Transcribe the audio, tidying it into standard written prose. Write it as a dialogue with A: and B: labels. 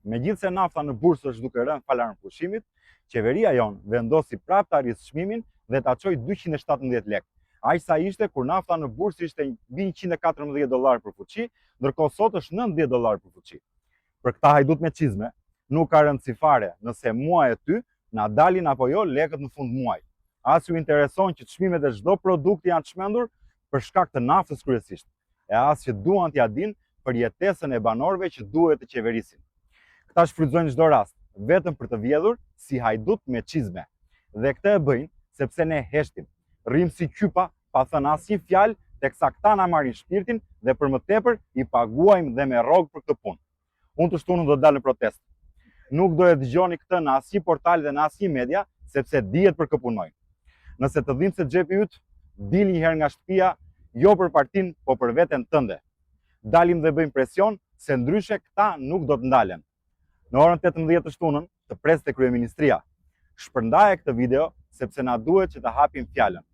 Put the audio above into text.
A: Megjithse nafta në bursë është duke rënë falar pushimit, qeveria jonë vendosi prapë ta arrisë çmimin dhe ta çojë 217 lekë. Aq sa ishte kur nafta në bursë ishte mbi $114 për fuqi, ndërkohë sot është $90 për fuqi. Për këta hajdut me çizme, nuk ka rëndësi fare nëse muaj e ty na dalin apo jo lekët në fund muaj. As ju intereson që çmimet e çdo produkti janë çmendur për shkak të naftës kryesisht, e as që duan t'ia dinë për jetesën e banorëve që duhet të qeverisin. Këta shfrytëzojnë çdo rast vetëm për të vjedhur si hajdut me çizme. Dhe këtë e bëjnë sepse ne heshtim, rrim si qypa pa thënë asnjë fjalë, teksa këta na marrin shpirtin dhe për më tepër i paguajmë dhe me rrogë për këtë punë. Unë të shtunën do të dalë në protestë. Nuk do e dëgjoni këtë në asnjë portal dhe në asnjë media, sepse dihet për kë punojnë. Nëse të dhimbë se xhepi yt, dili një herë nga shtëpia, jo për partinë, po për veten tënde. Dalim dhe bëjmë presion, se ndryshe këta nuk do të ndalen. Në orën 18 të shtunën, të preste kryeministria. Shpërndaje këtë video sepse na duhet që të hapim fjalën.